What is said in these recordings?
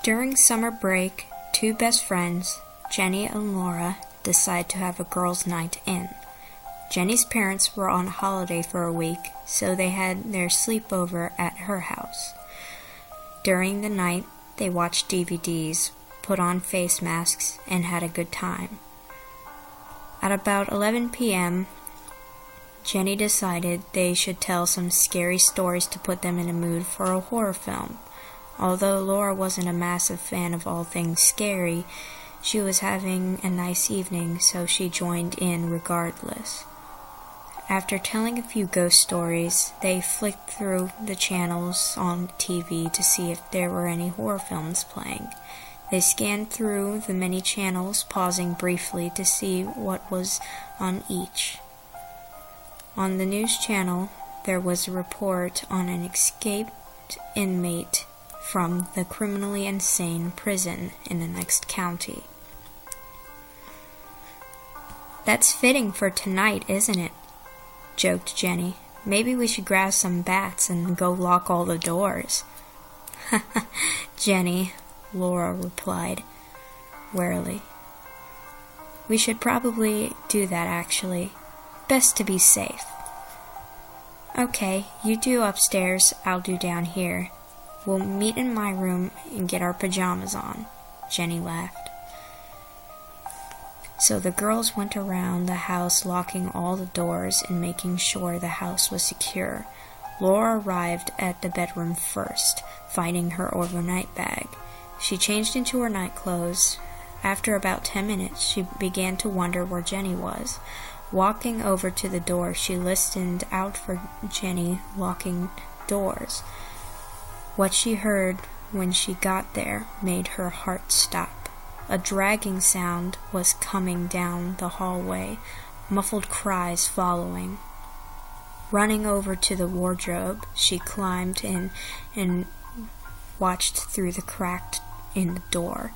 During summer break, two best friends, Jenny and Laura, decide to have a girls' night in. Jenny's parents were on holiday for a week, so they had their sleepover at her house. During the night, they watched DVDs, put on face masks, and had a good time. At about 11 p.m., Jenny decided they should tell some scary stories to put them in a mood for a horror film. Although Laura wasn't a massive fan of all things scary, she was having a nice evening, so she joined in regardless. After telling a few ghost stories, they flicked through the channels on TV to see if there were any horror films playing. They scanned through the many channels, pausing briefly to see what was on each. On the news channel, there was a report on an escaped inmate from the criminally insane prison in the next county. "That's fitting for tonight, isn't it?" joked Jenny. "Maybe we should grab some bats and go lock all the doors." "Jenny," Laura replied, warily. "We should probably do that, actually. Best to be safe." "Okay, you do upstairs, I'll do down here. We'll meet in my room and get our pajamas on," Jenny laughed. So the girls went around the house locking all the doors and making sure the house was secure. Laura arrived at the bedroom first, finding her overnight bag. She changed into her night clothes. After about 10 minutes, she began to wonder where Jenny was. Walking over to the door, she listened out for Jenny locking doors. What she heard when she got there made her heart stop. A dragging sound was coming down the hallway, muffled cries following. Running over to the wardrobe, she climbed in and watched through the crack in the door.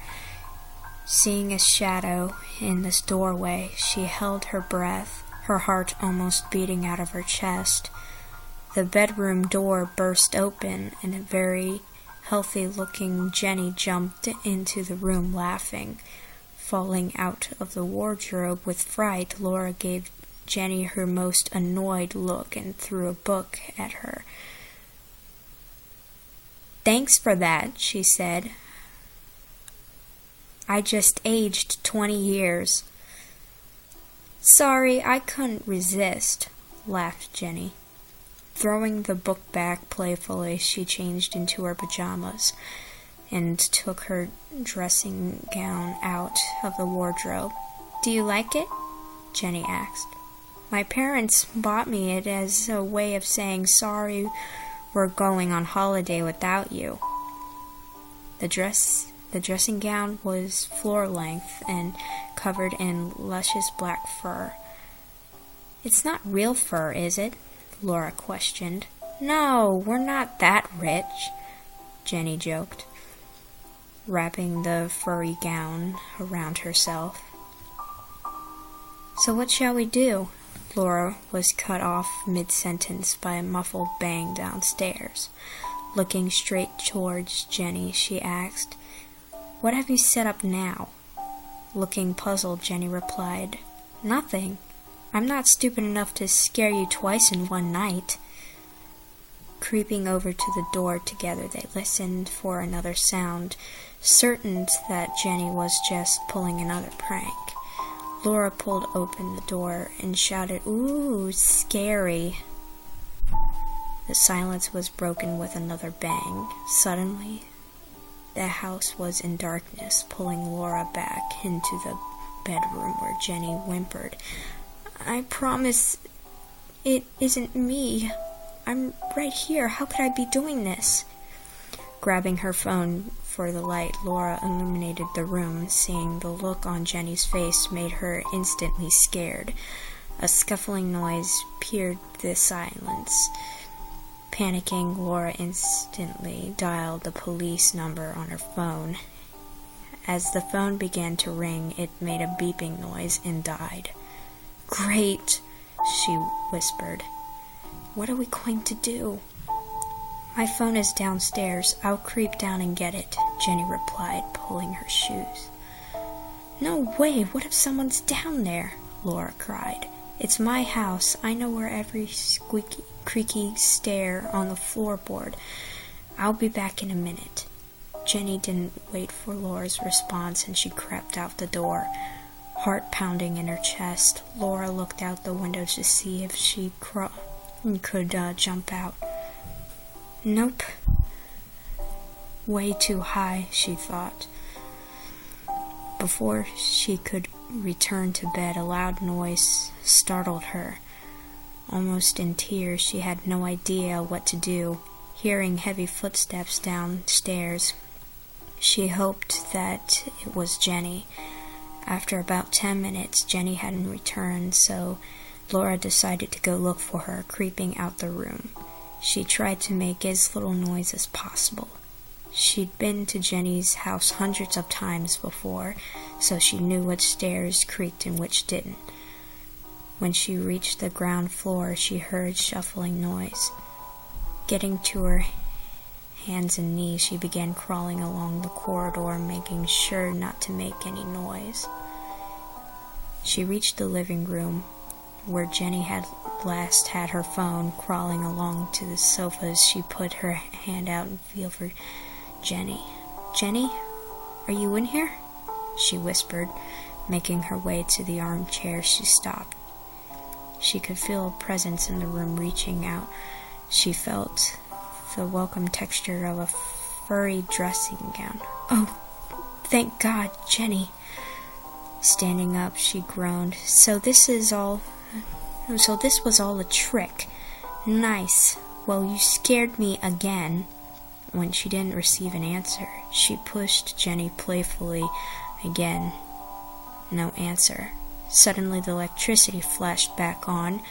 Seeing a shadow in this doorway, she held her breath, her heart almost beating out of her chest. The bedroom door burst open, and a very healthy-looking Jenny jumped into the room laughing. Falling out of the wardrobe with fright, Laura gave Jenny her most annoyed look and threw a book at her. "Thanks for that," she said. "I just aged 20 years. "Sorry, I couldn't resist," laughed Jenny. Throwing the book back playfully, she changed into her pajamas and took her dressing gown out of the wardrobe. "Do you like it?" Jenny asked. "My parents bought me it as a way of saying sorry we're going on holiday without you." The dressing gown was floor-length and covered in luscious black fur. "It's not real fur, is it?" Laura questioned. "No, we're not that rich," Jenny joked, wrapping the furry gown around herself. "So what shall we do?" Laura was cut off mid-sentence by a muffled bang downstairs. Looking straight towards Jenny, she asked, "What have you set up now?" Looking puzzled, Jenny replied, "Nothing. I'm not stupid enough to scare you twice in one night." Creeping over to the door together, they listened for another sound, certain that Jenny was just pulling another prank. Laura pulled open the door and shouted, "Ooh, scary." The silence was broken with another bang. Suddenly, the house was in darkness, pulling Laura back into the bedroom where Jenny whimpered, "I promise it isn't me. I'm right here. How could I be doing this?" Grabbing her phone for the light, Laura illuminated the room. Seeing the look on Jenny's face made her instantly scared. A scuffling noise pierced the silence. Panicking, Laura instantly dialed the police number on her phone. As the phone began to ring, it made a beeping noise and died. "Great," she whispered. "What are we going to do?" "My phone is downstairs. I'll creep down and get it," Jenny replied, pulling her shoes. No way! What if someone's down there? Laura cried. It's my house. I know where every squeaky, creaky stair on the floorboard. I'll be back in a minute. Jenny didn't wait for Laura's response, and she crept out the door, heart pounding in her chest. Laura looked out the window to see if she could jump out. Nope. Way too high, she thought. Before she could return to bed, a loud noise startled her. Almost in tears, she had no idea what to do. Hearing heavy footsteps downstairs, she hoped that it was Jenny. After about 10 minutes, Jenny hadn't returned, so Laura decided to go look for her, creeping out the room. She tried to make as little noise as possible. She'd been to Jenny's house hundreds of times before, so she knew which stairs creaked and which didn't. When she reached the ground floor, she heard shuffling noise. Getting to her hands and knees, she began crawling along the corridor, making sure not to make any noise. She reached the living room, where Jenny had last had her phone. Crawling along to the sofa, she put her hand out and felt for Jenny. Jenny, are you in here? She whispered. Making her way to the armchair, she stopped. She could feel a presence in the room reaching out. She felt the welcome texture of a furry dressing gown. Oh, thank God, Jenny. Standing up, she groaned. So this was all a trick. Nice. Well, you scared me again. When she didn't receive an answer, she pushed Jenny playfully again. No answer. Suddenly the electricity flashed back on,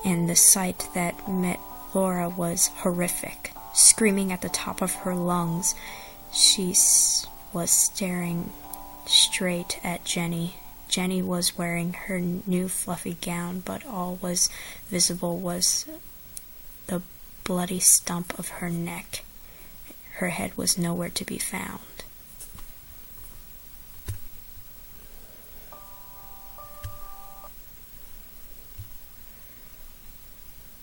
and the sight that met Laura was horrific. Screaming at the top of her lungs, she was staring straight at Jenny. Jenny was wearing her new fluffy gown, but all was visible was the bloody stump of her neck. Her head was nowhere to be found.